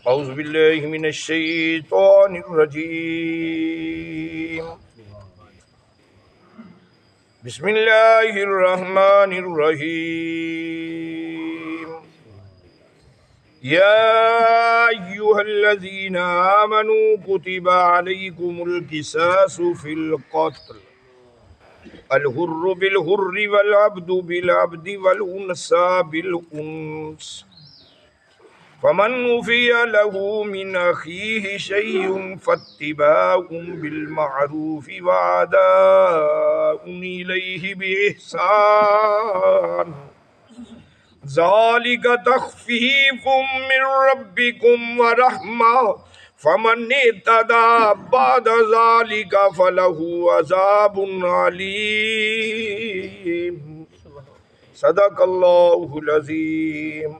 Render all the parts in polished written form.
औज़ु बिल्लाहि मिनश शैतानिर रजीम। बिस्मिल्लाहिर रहमानिर रहीम। या अय्युहल्लज़ीना आमनू कुतिबा अलैकुमुल क़िसासु फ़िल क़त्ल अल हुर्रु बिल हुर्रि वल अब्दु बिल अब्दि वल उन्सा बिल उन्स फमन उफ़िया लहू मिन अख़ीहि शैउन फ़त्तिबाउन बिल मअरूफ़ि व अदाउन इलैहि बिइहसान ज़ालिका तख़फ़ीफ़ुम मिन रब्बिकुम व रहमा फमन इत्तदा बअद ज़ालिका फ़लहु अज़ाबुन अलीम। सदक़ल्लाहुल अज़ीम।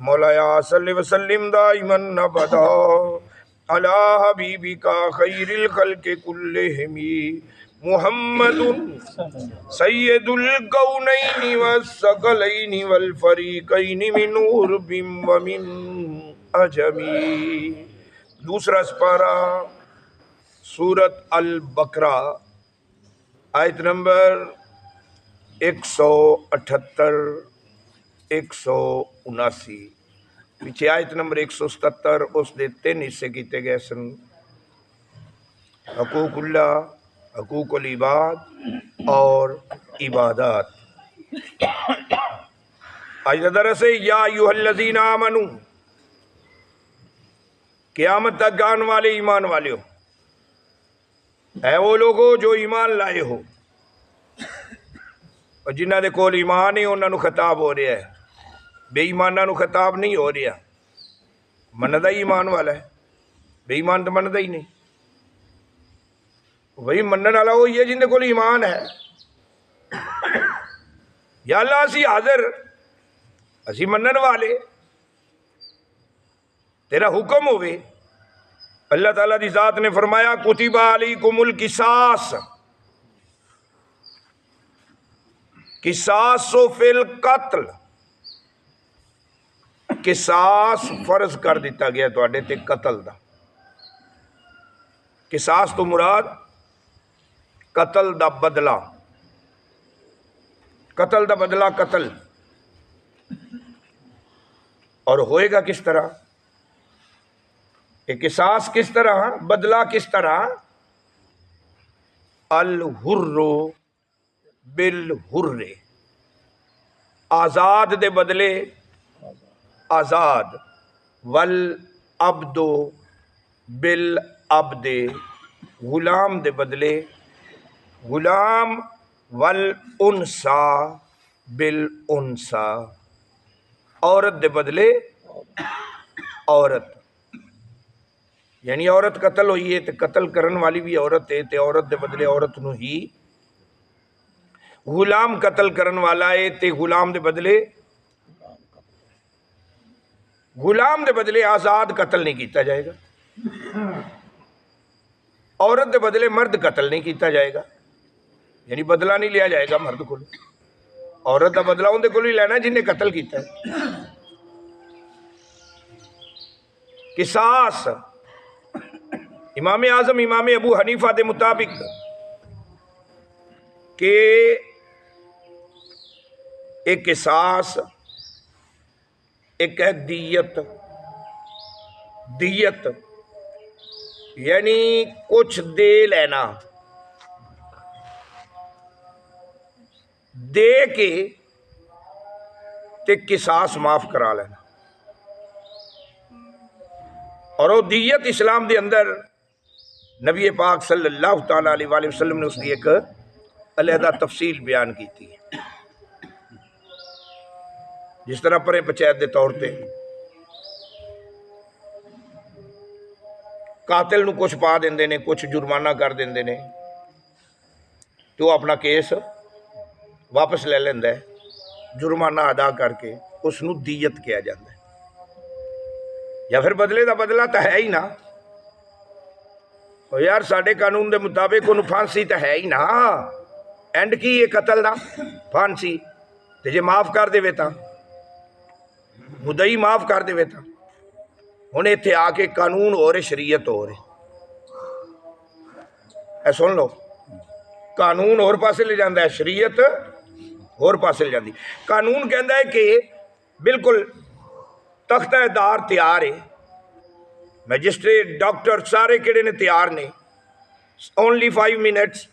मौलाया सल्लि व सल्लिम दाइमन अबदा अला हबीबिका खैरिल खल्क़ि कुल्लिहिम मुहम्मदुन सय्यदुल कौनैनि वस्सक़लैनि वल फ़रीक़ैनि मिन उर्बिन व मिन अजमी। दूसरा पारा सूरत अल बकरा आयत नंबर 178 179। पिछे आयत नंबर 177 उस दे 3 हिस्से किए गए सन। हकूकुल्लाह, हकूकुल इबाद और इबादत। आज दरस है या अय्युहल्लज़ीना आमनू, क़यामत तक आने वाले ईमान वाले हो, है वो लोगो जो ईमान लाए हो। और जिन्हों के कोल ईमान है उन्होंने खिताब हो रहा है, बेईमाना खिताब नहीं हो रहा। मनदा ही ईमान वाला है, बेईमान तो मनदा ही नहीं। वही मनने वाला वही है जिंदे कोल ईमान है। या अल्लाह असी हाजिर, असी मनन वाले, तेरा हुक्म होवे। अल्लाह ताला दी जात ने फरमाया कुतिबा अलैकुमुल क़िसास, क़िसासु फ़िल क़त्ल, क़िसास फर्ज कर दिता गया तुहाडे ते कतल दा। क़िसास तो मुराद कतल दा बदला, कतल दा बदला कतल। और होएगा किस तरह, क़िसास किस तरह, बदला किस तरह। अल हुर्रो बिल हुर्रे, आजाद दे बदले आजाद, वल अब्दो बिल अब्दे, गुलाम दे बदले गुलाम, वल उनसा बिल उनसा, औरत दे बदले औरत। यानी औरत कतल हुई है तो कतल करने वाली भी औरत है, तो औरत दे बदले औरत नू ही। गुलाम कतल करने वाला है तो गुलाम दे बदले आजाद कतल नहीं किया जाएगा। औरत दे बदले मर्द कतल नहीं किया जाएगा, यानी बदला नहीं लिया जाएगा मर्द को। औरत का बदला उनके को ही लेना जिन्हें कतल किया। किसास इमाम आजम इमाम अबू हनीफा के मुताबिक के एक किसास एक है दियत। दियत यानी कुछ दे लेना, दे के ते किसास माफ करा लेना। और वो दियत इस्लाम के अंदर नबी पाक सल्लल्लाहु तआला अलैहि वसल्लम ने उसकी एक अलहदा तफसील बयान की थी। जिस तरह परे पंचायत के तौर पर कातिल नूं कुछ पा देंदे ने, कुछ जुर्माना कर देंदे ने, तो अपना केस वापस ले लेंदा है, जुर्माना अदा करके उसनूं दियत किया जाता है। या फिर बदले का बदला तो है ही ना। और यार साडे कानून के मुताबिक उन्होंने फांसी तो है ही ना। एंड की है कतल का, फांसी। तो जे माफ कर दे तो मुदई माफ कर दे तो हुण इत्थे आके कानून हो रहे, शरीयत हो रही। ऐ सुन लो, कानून होर पासे ले जाता है, शरीयत होर पासे ले जाती। कानून कहता है कि बिल्कुल तख्तादार तैयार है, मैजिस्ट्रेट डॉक्टर सारे किहड़े ने तैयार ने, ओनली 5 मिनट्स,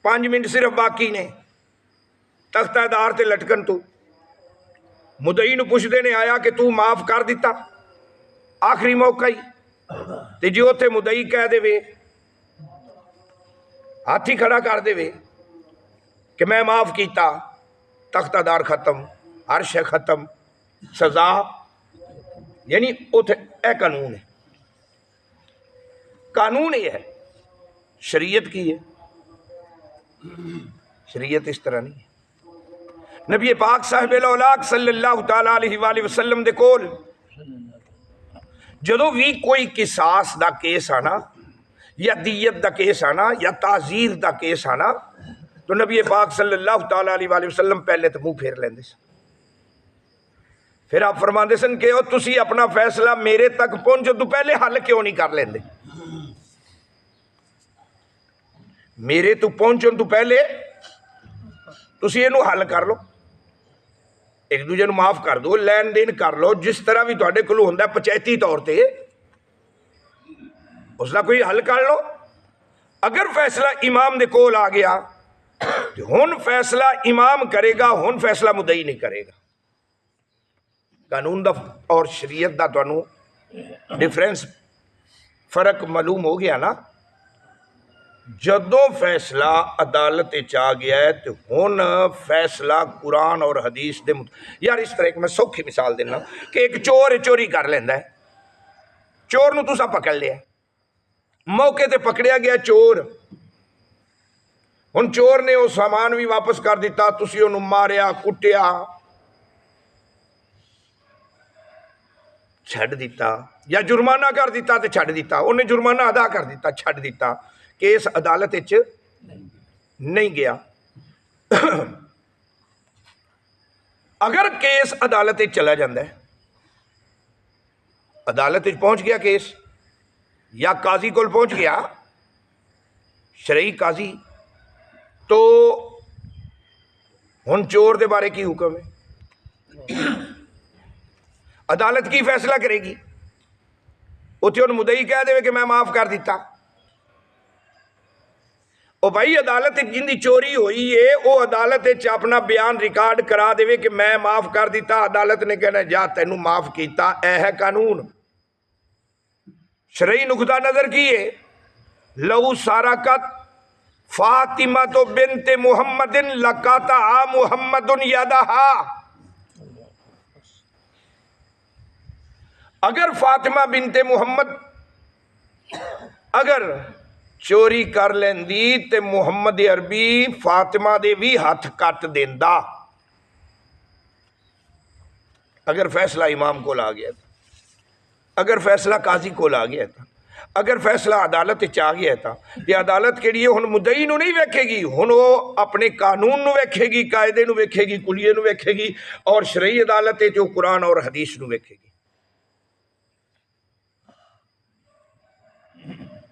5 मिनट सिर्फ बाकी ने तख्तादार ते लटकन तू। मुदई नूं पुछदे ने आया कि तू माफ कर दिता, आखिरी मौका ही। ते जे उत्थे मुदई कह देवे, हाथ ही खड़ा कर देवे कि मैं माफ किया, तख्तादार खत्म, अर्श है खत्म, सजा। यानी उथे ए कानून है, कानून ये है। शरीयत की है, शरीयत इस तरह नहीं है। नबी पाक साहिब औलाद सल्लल्लाहु तआला अलैहि वसल्लम दे कोल जदों भी कोई किसास दा केस आना या दीयत दा केस आना या ताजीर दा केस आना, तो नबी पाक सल्लल्लाहु तआला अलैहि वसल्लम पहले तो मुंह फेर लेंदे सन। फिर आप फरमाते सन कि तुसी अपना फैसला मेरे तक पहुंचो तो पहले हल क्यों नहीं कर लेंदे? मेरे तो पहुंचने तो पहले तुसी इहनूं हल कर लो, एक दूजे नूं माफ कर दो, लैन देन कर लो, जिस तरह भी तुहाडे कोल हुंदा पंचायती तौर पर, उसका कोई हल कर लो। अगर फैसला इमाम दे कोल आ गया तो हुण फैसला इमाम करेगा, हुण फैसला मुदई नहीं करेगा। कानून दा और शरीयत दा तुहानूं डिफरेंस, फर्क मालूम हो गया ना। जदों फैसला अदालत आ गया है तो हुण फैसला कुरान और हदीस दे यार इस तरह एक मैं सौखी मिसाल देना कि एक चोर चोरी कर लेंदा है, चोर नूं तुसां पकड़ लिया, मौके ते पकड़िया गया चोर। हुण चोर ने वो सामान भी वापस कर दिता, तुसी उहनूं मारिया कुटिया छड्ड दिता, या जुर्माना कर दिता तो छड्ड दिता, उन्हें जुर्माना अदा कर दिता छड्ड दिता, केस अदालत नहीं गया। अगर केस अदालत चला जाता है, अदालत पहुंच गया केस या काजी को पहुंच गया, शरई काजी, तो हुण चोर दे बारे की हुक्म है? अदालत की फैसला करेगी? उत्थे हुण मुदई कह दे कि मैं माफ कर दिता, ओ भाई अदालत जिंदी चोरी हुई है वो अदालत अपना बयान रिकॉर्ड करा दे कि मैं माफ कर दिता, अदालत ने कहना जा तेनू माफ किया। यह है कानून। शरई नुकता नजर की है, लहू साराकत फातिमा तो बिनते मुहम्मदिन लकाता मुहम्मदुन यदहा। अगर फातिमा बिनते मुहम्मद अगर चोरी कर लेंदी ते मुहम्मद अरबी फातिमा दे भी हथ कट देंदा, अगर फैसला इमाम को आ गया था, अगर फैसला काजी को आ गया था, अगर फैसला अदालत आ गया था, ये अदालत के लिए हुण मुदई नूं नहीं वेखेगी, हुण वो अपने कानून नूं वेखेगी, कायदे नूं वेखेगी, कुलिये नूं वेखेगी, और शरई अदालत जो कुरान और हदीस नूं वेखेगी।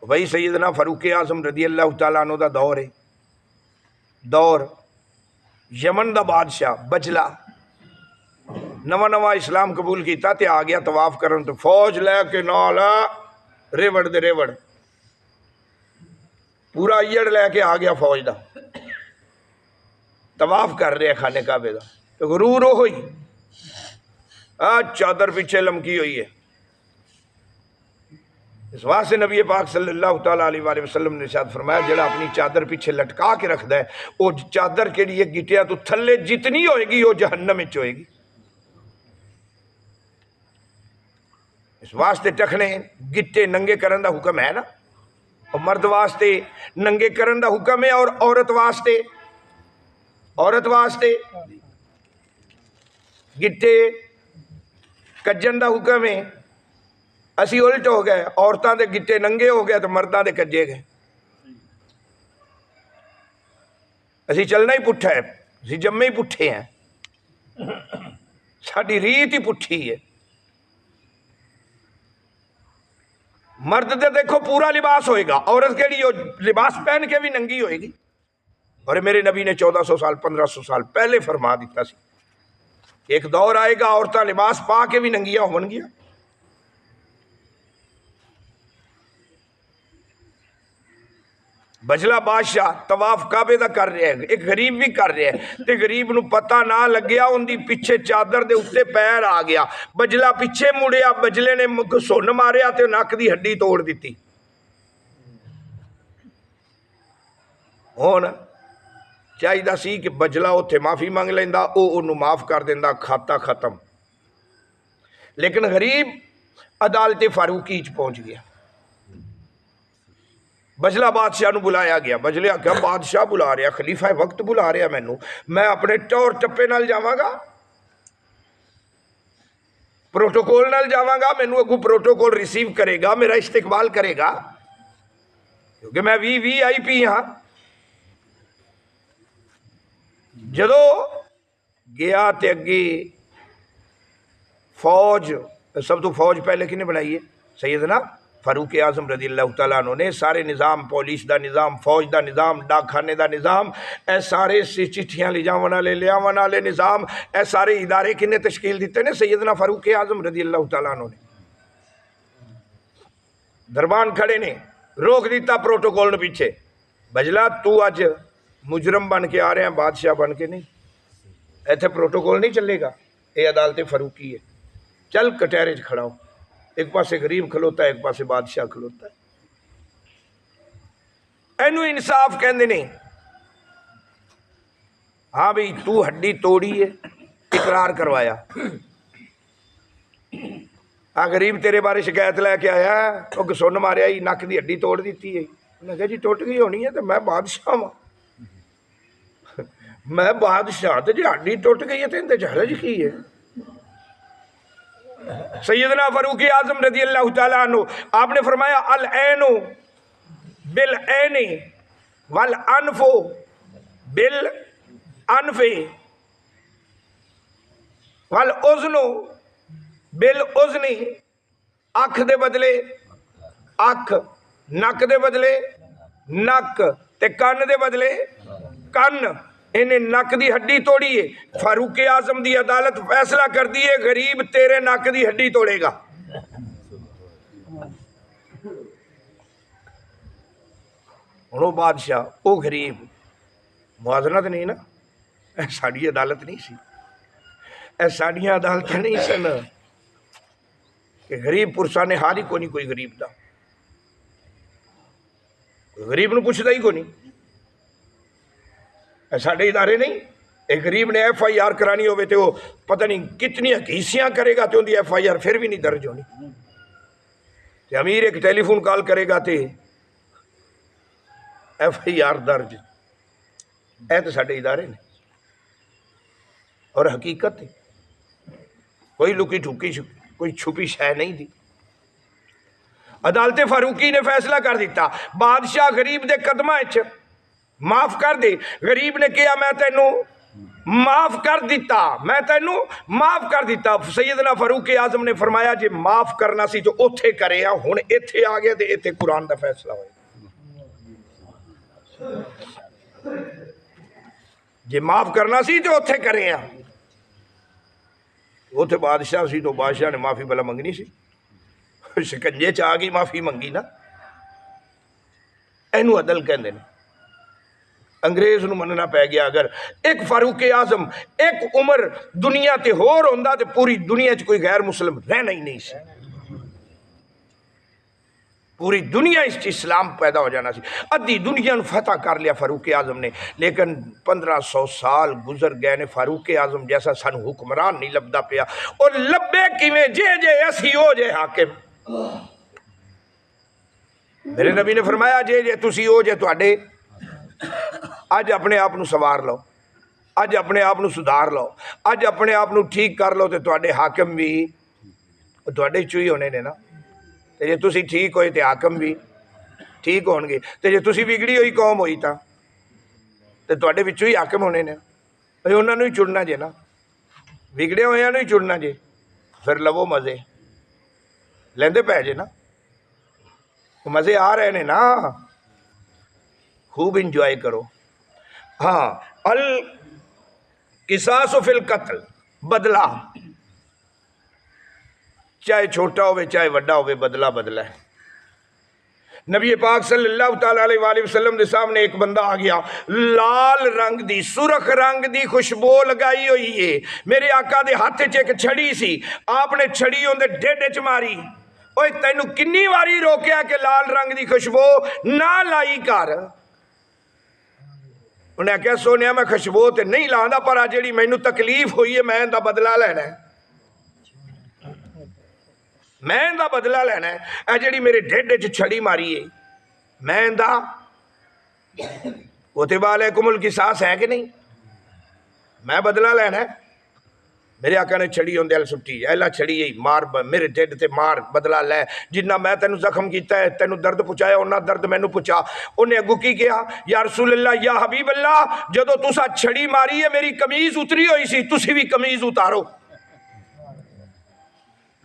वही सैयदना फारूक आजम रदी अल्लाह तआला अन्हु दा दौर है, दौर यमन दा बादशाह बजला नवा नवा इस्लाम कबूल किया तो आ गया तवाफ करन, तो फौज लैके नाल रेवड़ दे रेवड़ पूरा अयड़ लैके आ गया फौज का, तवाफ कर रहे खाने काबे का, तो गुरूर हो ही चादर पीछे लमकी हुई है। इस वास्ते नबी पाक सल्लल्लाहु तआला अलैहि वसल्लम ने इरशाद फरमाया, जेड़ा अपनी चादर पीछे लटका के रखता है वो चादर के लिए गिटिया तो थले जितनी होएगी वो जहन्नम में होएगी। इस वास्ते टखने गिट्टे नंगे करन दा हुक्म है ना, और मर्द वास्ते नंगे करन दा हुक्म है, और औरत वास्ते गिट्टे कज्जन दा हुक्म है। असी उल्ट हो गए, औरतों के गिट्टे नंगे हो गए तो मर्दों के कज्जे गए। असी चलना ही पुट्ठा है, असी जम्मे ही पुट्ठे हैं, साड़ी रीत ही पुट्ठी है। मर्द तो देखो पूरा लिबास होएगा, औरत केड़ी लिबास पहन के भी नंगी होएगी। और मेरे नबी ने 1400 साल 1500 साल पहले फरमा दिता सी, एक दौर आएगा औरतां लिबास पा के भी नंगिया होवणगियां। बजला बादशाह तवाफ काबे दा कर रहा है, एक गरीब भी कर रहा है, ते गरीब नूं पता ना लग्या, उनकी पिछे चादर दे उत्ते पैर आ गया, बजला पिछे मुड़िया, बजले ने घसुन मारिया ते नक दी हड्डी तोड़ दी। हुण चाहिदा सी कि बजला उत्थे माफ़ी मंग लैंदा, ओनू माफ़ कर देंदा, खाता खत्म। लेकिन गरीब अदालत फारूकी च पहुँच गया। बजला बादशाह नूं बुलाया गया, बजले आख्या बादशाह बुला रहा, खलीफा वक्त बुला रहा मैनू, मैं अपने टौर टप्पे नाल जावांगा, प्रोटोकॉल नाल जावांगा, मैनू अगू प्रोटोकॉल रिसीव करेगा, मेरा इस्तेकबाल करेगा, क्योंकि मैं VIP हाँ। जदों गया ते अगे फौज, सब तो फौज पहले किने बनाई है? सैयदना फारूक आजम रज़ी अल्लाह तआला अन्हु ने। सारे निज़ाम, पुलिस का निज़ाम, फौज का निज़ाम, डाकखाने का निज़ाम, ए सारे चिट्ठियां ले जावन वाले लियावन वाले निज़ाम, ए सारे इदारे किन्ने तश्कील दिते ने? सैयदना फारूक आजम रज़ी अल्लाह तआला अन्हु ने। दरबान खड़े ने, रोक दिता प्रोटोकॉल पीछे, बजला तू अज मुजरम बन के आ रहे हैं, बादशाह बन के नहीं, इत्थे प्रोटोकॉल नहीं चलेगा, ये अदालत फारूकी है, चल कटहरे च खड़ा हो। एक पासे गरीब खलोता है, एक पासे बादशाह खलोता है। इनू इंसाफ कहते ने। हाँ भाई तू हड्डी तोड़ी है, इकरार करवाया, आ गरीब तेरे बारे शिकायत लैके आया, वो घसुन मारिया ही, नक की हड्डी तोड़ दी है। उन्हें कहा जी टुट गई होनी है, तो मैं बादशाह वा, मैं बादशाह, तो जी हड्डी टुट गई है तो इनके हरज की है? सैयदना फारूक आजम रज़ी अल्लाह तआला अन्हु आपने फरमाया अल ऐनु बिल ऐनी वल अनफु बिल अनफे वल उज़नु बिल उज़नी, अख दे बदले अख, नक दे बदले नक, ते कन दे बदले कन। इन्हें नक की हड्डी तोड़ी है, फारूक आजम की अदालत फैसला कर दी है, गरीब तेरे नक की हड्डी तोड़ेगा। हुण बादशाह वो गरीब, मुआवजनत नहीं ना, साड़ी अदालत नहीं सी, साड़ियाँ अदालत नहीं सन कि गरीब पुरसा ने हार ही को नहीं कोई गरीब का, गरीब नूं पुछदा ही को नहीं। साढ़े इदारे नहीं, एक गरीब ने FIR करानी हो तो पता नहीं कितनी हकीसियाँ करेगा तो उनकी FIR फिर भी नहीं दर्ज होनी। तो अमीर एक टेलीफोन कॉल करेगा तो FIR दर्ज। ए तो साढ़े इदारे ने और हकीकत है, कोई लुकी ठुकी कोई छुपी शह नहीं थी। अदालत फारूकी ने फैसला कर दिता, बादशाह गरीब के कदमां च माफ कर दे। गरीब ने कहा मैं तेनू माफ कर दिता, मैं तेनू माफ कर दिता। सैयदना फारूक आजम ने फरमाया जे माफ करना सी तो उत्थे करे, हुण इत्थे आ गया तो इत्थे कुरान का फैसला होए। जे माफ करना सी तो उत्थे करे, उत्थे बादशाह सी तो बादशाह ने माफी भला मंगनी सी, शिकंजे च आ गई माफी मंगी ना। इनू अदल कहते हैं। अंग्रेज नूं मनना पै गया। अगर एक फारूक आजम एक उम्र दुनिया ते होर होंदा ते पूरी दुनिया च कोई गैर मुस्लिम रहना ही नहीं सी, पूरी दुनिया इस इस्लाम पैदा हो जाना सी। अद्धी दुनिया नूं फतह कर लिया फारूक आजम ने। लेकिन 1500 साल गुजर गए ने, फारूक आजम जैसा सानू हुक्मरान नहीं लभदा पिया। और लभे किवें? जे जे असी हो जे हाकिम। मेरे नबी ने फरमाया जे जे तुसी हो जे तुहाडे, अज अपने आप को सवार लो, अज अपने आप को सुधार लो, अज अपने आप को ठीक कर लो, तो तुहाडे हाकिम भी तुहाडे चों ही होने ने ना। तो जे तुसी ठीक होए तो हाकिम भी ठीक होणगे, तो जे तुसी बिगड़ी हुई कौम होई तो तुहाडे विचों ही हाकिम होने ने। उन्होंने ही चुनना जे ना, बिगड़े होया ही चुनना जे। फिर लवो मजे, लेंदे पै जे ना। मज़े आ रहे ने ना, खूब इंजॉय करो। हाँ, अल किसासु फिल कत्ल, बदला चाहे छोटा हो चाहे वड्डा हो, बदला बदला है। नबी पाक सल्लल्लाहु अलैहि वसल्लम के सामने एक बंदा आ गया, लाल रंग दी सुरख रंग दी खुशबू लगाई हुई है। मेरे आका दे हाथ च एक छड़ी सी, आपने छड़ी उनके ढिड च मारी। ओए तैनू किन्नी वारी रोकया कि लाल रंग दी खुशबू ना लाई कर। उन्हें आख्या सोनिया मैं खुशबू तो नहीं लादा, पर जी मैनू तकलीफ हुई है मैं इनका बदला लेना है, मैं इनका बदला लेना है। जी मेरे ढिड च छड़ी मारी है, मैं इनका कुतिबा अलैकुमुल किसास है कि नहीं, मैं बदला लेना है। मेरे आका ने छड़ी उनके अल सुट्टी, एला छड़ी मार मेरे ढिड से मार, बदला लै। जिन्ना मैं तेन जख्म किया है, तेन दर्द पहुँचाया, उन्ना दर्द मैनू पहुँचा। उन्हें अगू की कहा, या रसूल अल्लाह या हबीब अल्लाह, जदों तुसा छड़ी मारी है मेरी कमीज उतरी हुई सी, तुसी भी कमीज उतारो।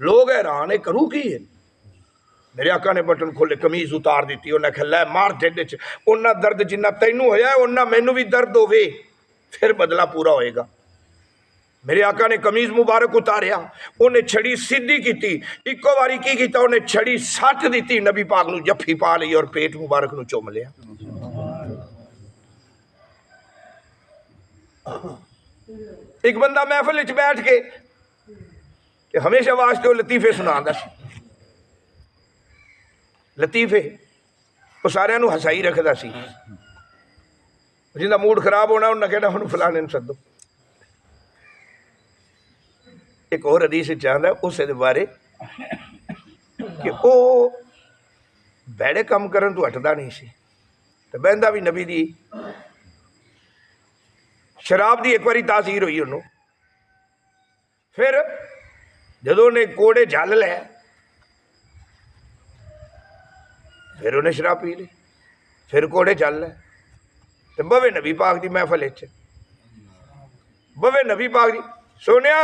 लोग हैरान है, करूँ की है। मेरे आका ने बटन खोले, कमीज उतार दी। उन्हें आख्या लै मार ढिड च, उन्ना दर्द जिन्ना तैनू होया उन्ना मैनू भी दर्द होवे, फिर बदला पूरा होएगा। मेरे आका ने कमीज मुबारक उतारिया, उन्हें छड़ी सीधी की, इको बारी की किया, उन्हें छड़ी सट दी, नबी पाक नू जफ्फी पा ली और पेट मुबारक नू चुम लिया। एक बंदा महफिल च बैठ के हमेशा वास्ते वो लतीफे सुनांदा सी, लतीफे वो सारिਆਂ ਨੂੰ हसाई रखदा सी। जिंदा मूड खराब होना उन्हें कहना हुण फलाने नूं सद्दो। एक और हदीस चाहता उस बारे कि वो भैड़े काम करन तो हटदा नहीं सी, तो बहंदा भी नबी दी शराब दी एक बारी तासीर हुई उन्होंने। फिर जदों ने कोड़े झल लै, फिर उन्हें शराब पी ली, फिर कोड़े झल लै, तो बवे नबी पाक की महफल च, बवे नबी पाक की। सोनिया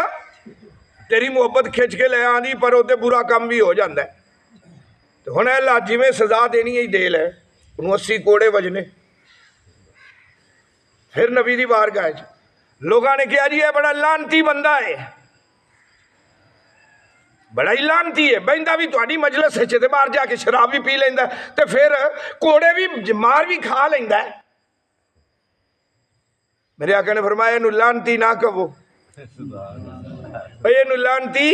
तेरी मुहब्बत खिंच के ले आनी, पर उसे बुरा काम भी हो जाता है। तो हुण अल्लाह जिवें सजा देनी ही दे लै, उन्होंने 80 कोड़े वजने। फिर नबी दी बारगाह च लोगों ने कहा जी यह बड़ा लानती बंदा है, बड़ा ही लानती है, बहता भी तुहाडी मजलिस च, बाहर जाके शराब भी पी लेंदा, तो फिर कोड़े भी मार भी खा लेंदा है। मेरे आका ने फरमाया इनू लानती ना कहो, इनू लानती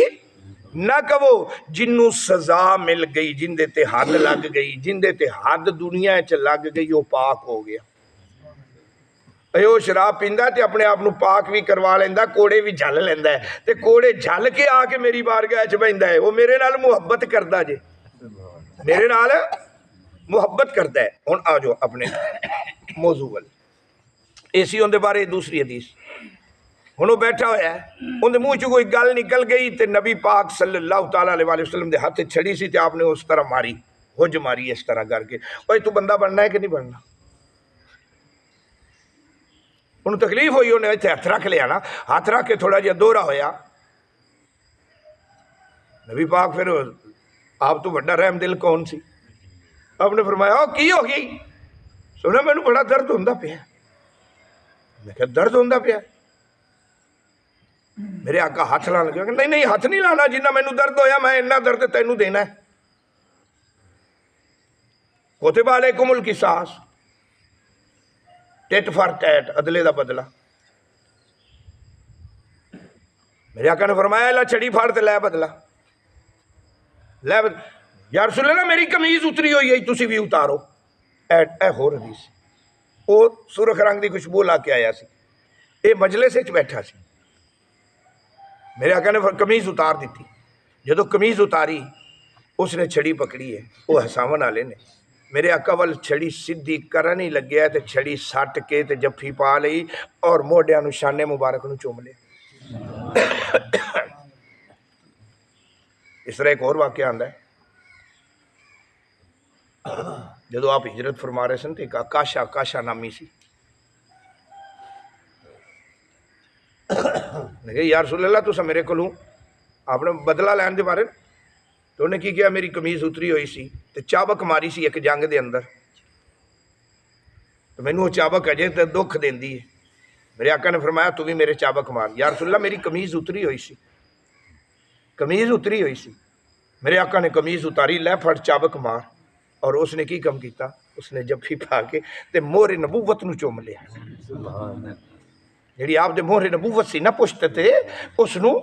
ना कहो। जिन्नू सजा मिल गई, जिंदे ते हद लग गई, जिंदे ते हद दुनिया च लग गई, वो पाक हो गया। वो शराब पींदा ते अपने आप को पाक भी करवा लेंदा, कोड़े भी झल लेंदा है, ते कोड़े झल के आके मेरी बारगाह च बहिंदा है। वो मेरे नाल मुहब्बत करदा जे, मेरे नाल मुहब्बत करदा है। हुण आ जाओ अपने मौजू वाल। इसी उनके बारे दूसरी हदीस। हुण वो बैठा होया है, उनके मुँह च कोई गल निकल गई, तो नबी पाक सल्लल्लाहु अलैहि वसल्लम के हाथ छड़ी सी, तो आपने उस तरह मारी, हुज मारी इस तरह करके। भाई तू बंदा बनना है कि नहीं बनना। उन्हें तकलीफ हुई, उन्हें इतने हथ रख लिया ना, हाथ रख के थोड़ा जहा दोहरा होया। नबी पाक फिर आप तो बड़ा रहम दिल कौन सी, आपने फरमाया की हो गई। सुना मैनू बड़ा दर्द होंदा पिया। मैं क्या दर्द होंदा पिया। मेरे आका हाथ लाने लगे, नहीं नहीं हाथ नहीं लाना, जिन्ना मैनू दर्द होया मैं इन्ना दर्द तैनू देना है। कुतिबा अलैकुमुल किसास, टिट फॉर टैट, अदले का बदला। मेरे आका ने फरमाया ला छड़ी फाड़ ते लै बदला, लै या रसूल अल्लाह मेरी कमीज उतरी हुई है, तुसी भी उतारो। ए होर हदीस, वो सुरख रंग की खुशबू ला के आया सी, ये मजलिस च बैठा सी। मेरे आका ने कमीज उतार दी। जो कमीज उतारी उसने छड़ी पकड़ी है, वो हसावन वाले ने। मेरे आका वाल छड़ी सीधी करन ही लग्या, तो छड़ी सट के ते जफ्फी पा ली और मोढियां नूं शाने मुबारक नूं चूम लिया। इस तरह एक और वाकया आंदा है, जो आप हिजरत फरमा रहे सन, तो एक काशा काशा नामी सी। यार रसूल अल्लाह तुसा मेरे को आपने बदला लैन दे बारे तो उन्हें की किया, मेरी कमीज उतरी हुई सी ते चाबक मारी सी एक जंग के अंदर, तो मैनू वो चाबक अजे तो दुख देंदी है। मेरे आका ने फरमाया तू भी मेरे चाबक मार। या रसूलल्लाह मेरी कमीज उतरी हुई सी, कमीज उतरी हुई सी। मेरे आका ने कमीज उतारी, लै फट चाबक मार। और उसने की कम किया, उसने जफ्फी पा के ते मोहरे नबूवत नूं चुम लिया। जी आप दे मोहरे नबूवत सी ना पुश्त ते उसनूं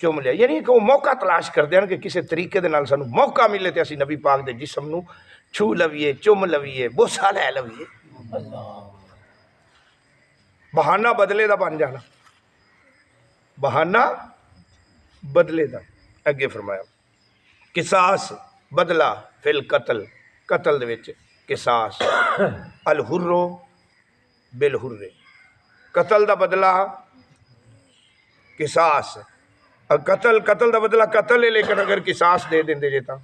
चुम लिया। यानी कि वो मौका तलाश करते हैं कि किसी तरीके दे नाल सानूं मौका मिले तो असीं नबी पाक दे जिस्म नूं छू लवीए, चुम लवीए, बोसा लै लवीए। बहाना बदले दा बन जाना, बहाना बदले दा। अगे फरमाया किसास बदला फिल कतल, कतल दे विच किसास, अल हुर्रो बिल हुर्रे, कतल दा बदला किसास। कतल कतल का बदला कतल है, लेकिन अगर किसास दे देंगे जे तो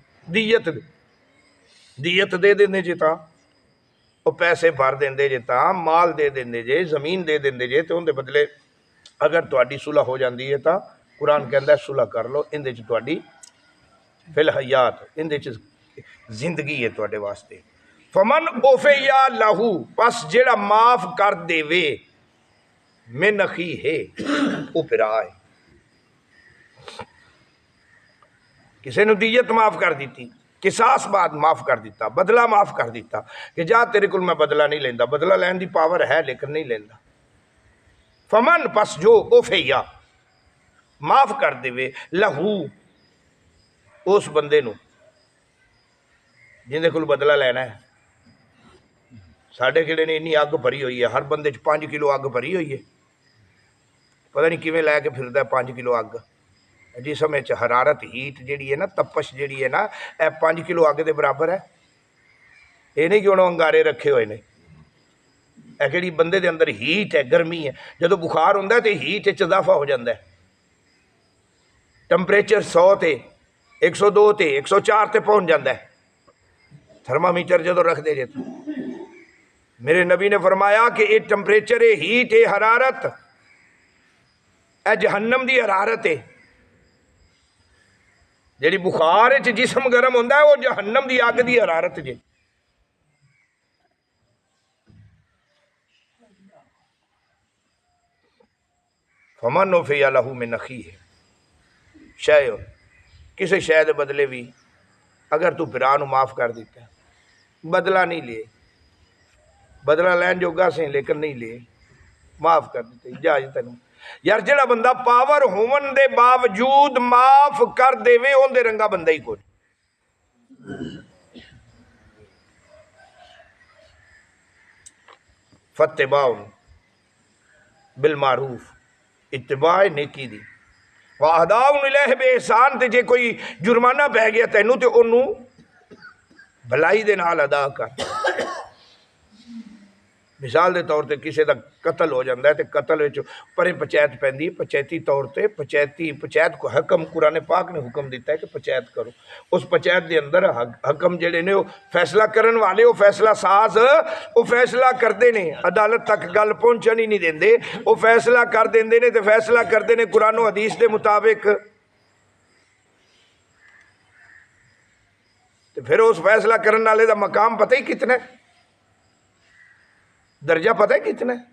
दीयत दे देंगे जे तो वो पैसे भर देंगे जे तो माल दे देंगे जे, जमीन दे देंगे जे, तो उनके बदले अगर तुहाडी सुलह हो जाती है तो कुरान कहता है सुलह कर लो, इहदे च तुहाडी फिल हयात, इहदे च जिंदगी है तुहाडे वास्ते। फमन ओफे या लाहू, बस जेड़ा माफ कर देवे, मिन अखी है वो फिरा है। किसी ने दीयत माफ कर दी, किसास बाद माफ कर दिता, बदला माफ कर दिता कि जा तेरे को मैं बदला नहीं लेंदा, बदला लैन की पावर है लेकिन नहीं लेंदा। फमन बस जो ओफेया माफ कर देवे, लहू उस बंदे नूं जिंदे कोल बदला लेना है। साढ़े किड़े ने इन्नी अग भरी हुई है, हर बंदे 5 किलो अग भरी हुई है, पता नहीं किवें लैके फिरदा 5 किलो अग। जिसम च हरारत हीट जी है ना, तपश जी है ना, यह 5 किलो अग के बराबर है। ये नहीं कि उन्होंने अंगारे रखे हुए ने, यह कि बंदे के अंदर हीट है, गर्मी है। जो बुखार होंगे तो हीट इजाफा हो जाता है, टंपरेचर 100 ते 102 ते 104 ते पहुँच जाता है थर्मामीटर जो रखते जे। तो मेरे नबी ने फरमाया कि ये टंपरेचर है, हीट है, हरारत है, जहन्नम की हरारत है। जी बुखार च जिसम गर्म होंदा है वो जहन्नम की अग की हरारत जे। फमन ओफिया लहू में नखी है शय, किसी शय के बदले भी अगर तू फिरा माफ कर दिता, बदला नहीं लिए, बदला लैन जोगा से लेकिन नहीं लिए, माफ कर दिते, जा तेन। यार जेड़ा बंदा पावर होवन दे बावजूद माफ कर देवे, उनके रंगा बंदा ही कोई। फत्तेबाउन बिल मारूफ, इत्तिबा नेकी दी, वाहदाउन इलैह बेहसान, ते जे कोई जुर्माना पै गया तैनू तो उन्नू भलाई दे नाल अदा कर। मिसाल के तौर पर किसी का कतल हो जाता है तो कतल परे पंचायत पैंदी, पंचायती तौर पर पंचायत को हकम कुरान पाक ने हुक्म दिता है कि पंचायत करो। उस पंचायत के अंदर हकम जेडे ने फैसला करने वाले, वो फैसला साज वो फैसला करते हैं, अदालत तक गल पहुँचन ही नहीं देंगे, वो फैसला कर देंगे ने, तो फैसला करते हैं कुरान हदीस के मुताबिक। तो फिर उस फैसला करने वाले का मकाम पता ही कितना है, दर्जा पता है कितना है।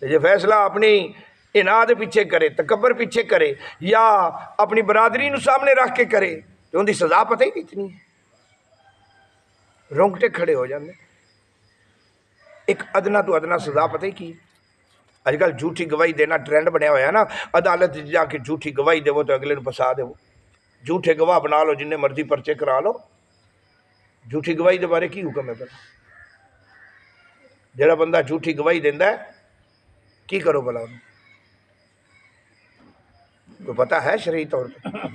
जो फैसला अपनी इनाद पीछे करे, तकबर पीछे करे, या अपनी बरादरी सामने रख के करे, तो उनकी सजा पता ही कितनी है। रोंगटे खड़े हो जाते। एक अदना तो अदना सजा पता ही की, अजकल झूठी गवाही देना ट्रेंड बनया हुआ है ना। अदालत जाके झूठी गवाही देवो तो अगले फसा देवो, झूठे गवाह बना लो, जिन्हें मर्जी परचे करा लो। झूठी गवाही के बारे की हुक्म है भला? जेड़ा बंदा झूठी गवाही देंदा है की करो भला? कोई पता है शरई तौर पर?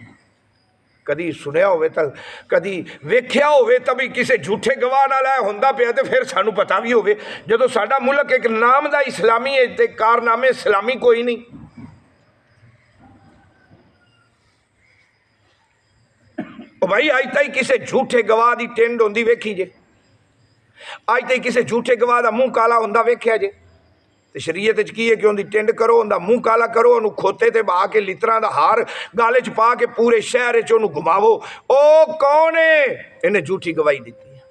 कदी सुनिया होवे तो कदी वेख्या होवे तभी किसी झूठे गवाह नाल ऐ हुंदा पिया, तो फिर सानू पता भी होवे। जदों साडा मुल्क एक नाम दा इस्लामी है ते कारनामे इस्लामी कोई नहीं। ओ भाई अज तक किसी झूठे गवाह की टिंड होंदी वेखी जे? अज तक किसी झूठे गवाह का मुँह काला होंदा वेख्या जे? तो शरीयत की है कि उनकी टिंड करो, उनका मूँह काला करो, उन्होंने खोते ते बहा के लितरा का हार गाले च पा के पूरे शहर च उन्होंने घुमावो। ओ कौन है? इन्हें झूठी गवाही दी है।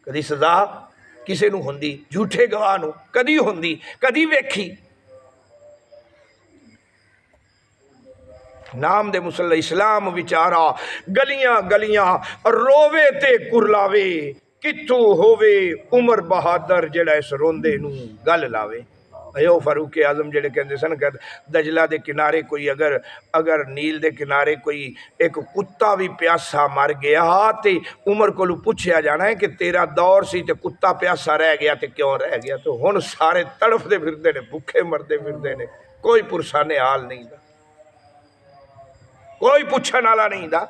कदी सजा किसी नूं हुंदी, झूठे गवाह नूं कदी हुंदी, कदी वेखी। नाम दे मुसल्ला इस्लाम विचारा गलियां गलियां रोवे ते कुरलावे, कित्थों होवे उमर बहादुर जेड़ा इस रोंदे नूं गल लावे। अयो फारूक आजम जेड़े कहते सन कि दजला के किनारे कोई अगर अगर नील के किनारे कोई एक कुत्ता भी प्यासा मर गया तो उमर को पूछया जाना है कि तेरा दौर सी ते कुत्ता प्यासा रह गया तो क्यों रह गया। तो हुण सारे तड़फते फिरदे ने, भुखे मरदे फिरदे ने, कोई पुरसाने हाल नहीं दा, कोई पुछण वाला नहीं दा।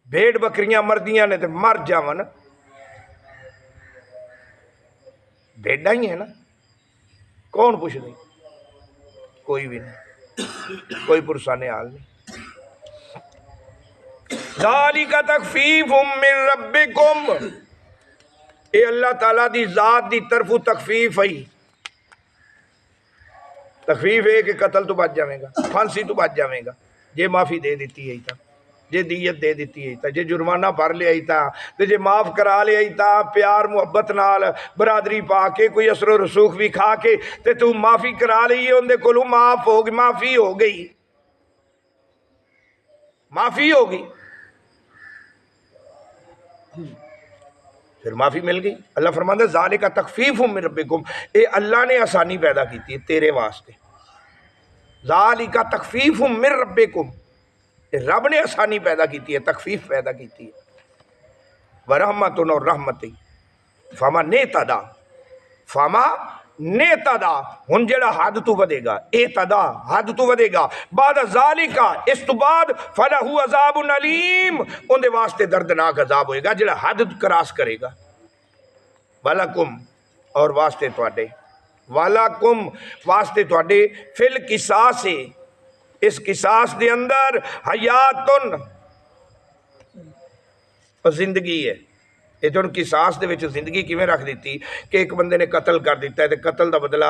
भेड़ बकरियां मरदियां ने तो मर जावन, भेड़ा ही है ना, कौन पुछदे? कोई भी नहीं, कोई पुरसाने हाल नहीं। ज़ालिका तख़फ़ीफ़ुम मिन रब्बिकुम, ये अल्लाह ताला दी जात दी तरफों तख़फ़ीफ़ है। तख़फ़ीफ़ है कि कतल तो बच जाएगा, फांसी तो बच जाएगा जे माफ़ी दे दी है, तो जे दीयत दे दी है, तो जे जुर्माना भर लिया, तो जे माफ़ करा लिया, प्यार मुहब्बत नाल बरादरी पा के कोई असरो रसूख भी खा के ते तू माफ़ी करा ली, उनके कोलों माफ़ हो गई, माफ़ी हो गई, माफ़ी हो गई, फिर माफ़ी मिल गई। अल्लाह फरमाता है ज़ालिका तख़फ़ीफ़ुम मिन रब्बिकुम, ये अल्लाह ने आसानी पैदा की है तेरे वास्ते। ज़ालिका तख़फ़ीफ़ुम मिन रब्बिकुम, रब ने आसानी पैदा की है, तख़फ़ीफ़ पैदा की है। व रहमतुन, और रहमत फमा ने तदा, फमा ने तदा, हुण जेड़ा हद तू वधेगा, ए तदा हद तू वधेगा, बाद ज़ालिका इस तो बाद फलहु अज़ाबुन अलीम, उनके वास्ते दर्दनाक अजाब होएगा जेड़ा हद क्रॉस करेगा। वलकुम, और वास्ते तुहाडे, वलकुम वास्ते तुहाडे, फिल किसास, इस किसास के अंदर हयातुन, जिंदगी है। ये तो किसास दे विच जिंदगी किवें रख दी कि एक बंदे ने कतल कर दिता है तो कतल का बदला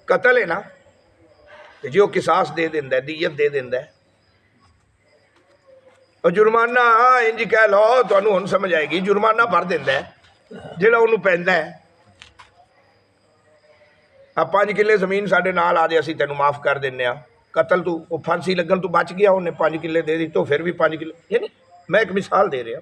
कतल है ना, तो जो किसास दे देंदा है, दीयत दे देंदा है, और जुर्माना इंज कह लो तुहानूं हुण समझ आएगी, जुर्माना भर देंदा है जिहड़ा उहनूं पैंदा है। आ 5 किले जमीन साडे नाल आ जाए, असीं तैनूं माफ़ कर दिंदे आ, कतल तू फांसी लगन तू बच गया, उन्हें 5 किले दे दी तो फिर भी 5 किले, यानी मैं एक मिसाल दे रहा।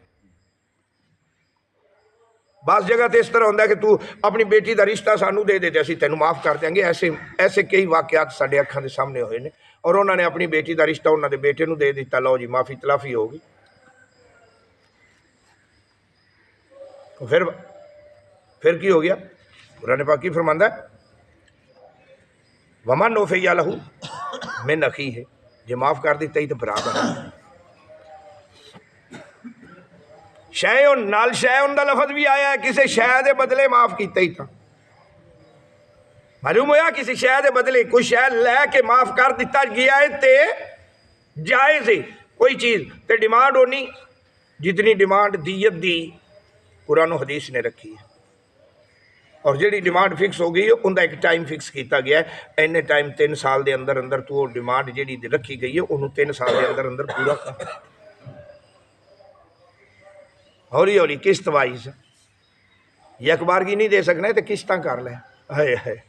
बस जगह तो इस तरह होंगे कि तू अपनी बेटी का रिश्ता सानू दे दे, असीं तैनूं माफ़ कर देंगे। ऐसे ऐसे कई वाकयात साडे अखां दे सामने होए ने, और उन्होंने अपनी बेटी का रिश्ता उन्होंने बेटे नूं दे दिता, लो जी माफ़ी तलाफी हो गई। तो फिर की हो गया? कुरान पाक की फरमांदा है वमन उफ़िया लहू मिन अख़ीह, जे माफ़ कर दिता ही तो भरा बना। शै नाल शै उनका लफज भी आया है, किसी शै के बदले माफ़ किया ही था, मालूम होया किसी शै के बदले कोई शै लैके माफ़ कर दिता गया है तो जायज़ है कोई चीज़, तो डिमांड होनी जितनी डिमांड दीयत दी कुरान हदीस ने रखी है, और जी डिमांड फिक्स हो गई है उनका एक टाइम फिक्स किया गया है, इन्ने टाइम 3 साल के अंदर अंदर तू डिमांड जी रखी गई है उन्होंने 3 साल के अंदर अंदर पूरा कर, हौली हौली किस्त वाइज, एक बार की नहीं दे सकना तो किस्तां कर ले। हाय हाय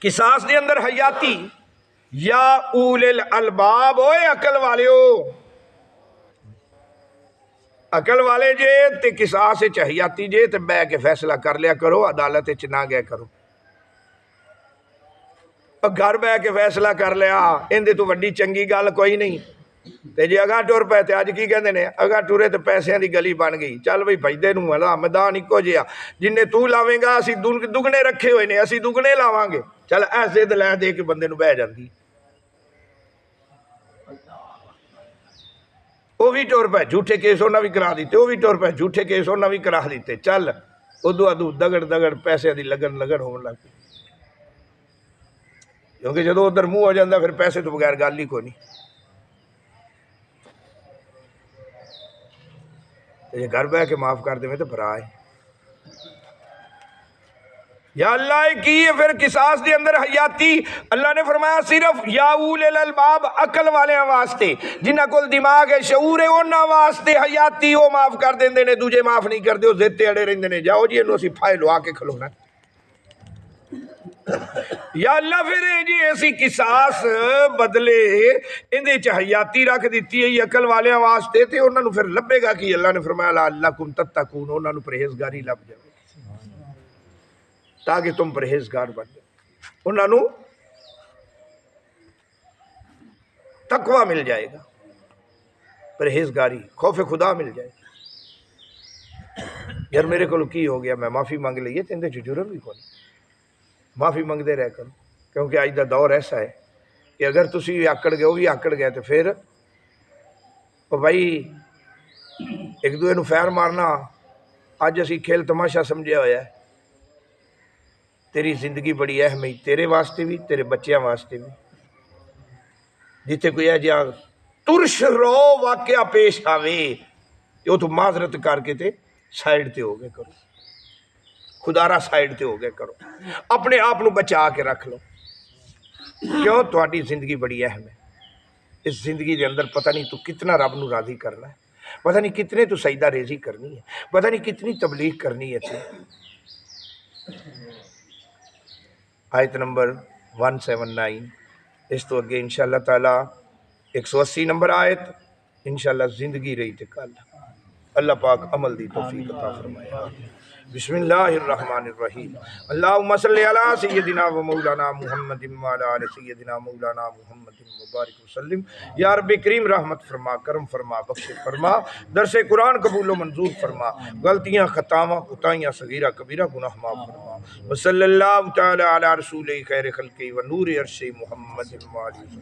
किसास के अंदर हयाती या उलिल अलबाब, ओए अकल वाले हो, अकल वाले जे ते किसास हयाती जे ते बह के फैसला कर लिया करो, अदालत च ना गया करो। घर बह के फैसला कर लिया, इहदे तो वड्डी चंगी गल कोई नहीं। तो जे अगा टुर पे तो अज की कहते हैं, अगा टुरे तो पैसों की गली बन गई, चल बई भजदे नूं हला मैदान इको जिहा, जिन्ने तू लावेगा असीं दुगने रखे हुए ने, असीं दुगने लावांगे, चल ऐसे लै दे के बंदे नूं बह जांदी, वो भी टुर पे झूठे केस उन्हें भी करा दिते, वो भी टुर पे झूठे केस उन्हें भी करा दिते, चल उदू अदू दगड़ दगड़ पैसों की लगन होने लग पई, क्योंकि जो उधर मुँह हो जाता फिर पैसे तो बगैर गल ही कोई नहीं। तो ये घर बह के माफ़ कर देवे तो भरा है। या अल्लाह की है फिर किसास के अंदर हयाती अल्लाह ने फरमाया सिर्फ या उल अलबाब अकल वाले वास्ते, जिन्हां कोल दिमाग है शऊर है उन्हां वास्ते हयाती वो माफ़ कर देंदे ने, दूजे माफ़ नहीं करते, वो जिद ते अड़े रहिंदे ने। जाओ जी इन्हूं असीं फाहे लवा के खलोना। या अल्लाह फिर जी ऐसी किसास बदले इहदे च हयाती रख दी है अकल वाले वास्ते, तो उन्होंने फिर लभेगा कि अल्लाह ने फरमाया अल्लाकुम तत्तकून, उन्होंने परहेजगारी लभ जाए ताकि तुम परहेजगार बन जाओ, उन्होंने तकवा मिल जाएगा, परहेजगारी खौफ खुदा मिल जाएगी। यार मेरे को की हो गया, मैं माफ़ी मंग ली है, तो इहदे च जुर्म भी कोई, माफ़ी मंगते रह करो, क्योंकि अज का दौर ऐसा है कि अगर तुम भी आकड़ गए वो भी आकड़ गए तो फिर भाई एक दूए नूं फैर मारना अज असी खेल तमाशा समझिया होया है। तेरी जिंदगी बड़ी अहम है, तेरे वास्ते भी तेरे बच्चों वास्ते भी। जिथे कोई ऐसा तुरश रो वाकया पेश आवे तो तू माजरत करके ते साइड ते हो गए करो, खुदारा साइड ते हो गए करो, अपने आप को बचा के रख लो। क्यों? तुम्हारी जिंदगी बड़ी अहम है। इस जिंदगी के अंदर पता नहीं तू कितना रब नूं राजी करना है, पता नहीं कितने तू सजदा रेजी करनी है, पता नहीं कितनी तबलीग करनी है। आयत नंबर 179 इस तो अगे इंशाअल्लाह ताला 180 नंबर आयत इंशाअल्लाह जिंदगी रही थे कल। अल्लाह पाक अमल दी तौफीक अता फरमाए। बिस्मिल्लाहिर्रहमानिर्रहीम। अल्लाहुम्मा सल्लि अला सय्यदिना व मौलाना मुहम्मदिन व अला आलि सय्यदिना मौलाना मुहम्मदिन मुबारक वसल्लम। या रब्बी करीम रहमत फरमा, करम फरमा, बख्शिश फरमा, दरसे कुरान कबूल व मंजूर फरमा, गलतियां खतावां कोताहियां सगीरा कबीरा गुनाह माफ फरमा। व सल्लल्लाहु तआला अला रसूलिल खैर खल्क़ि व नूर अर्श मुहम्मद व आलिहि।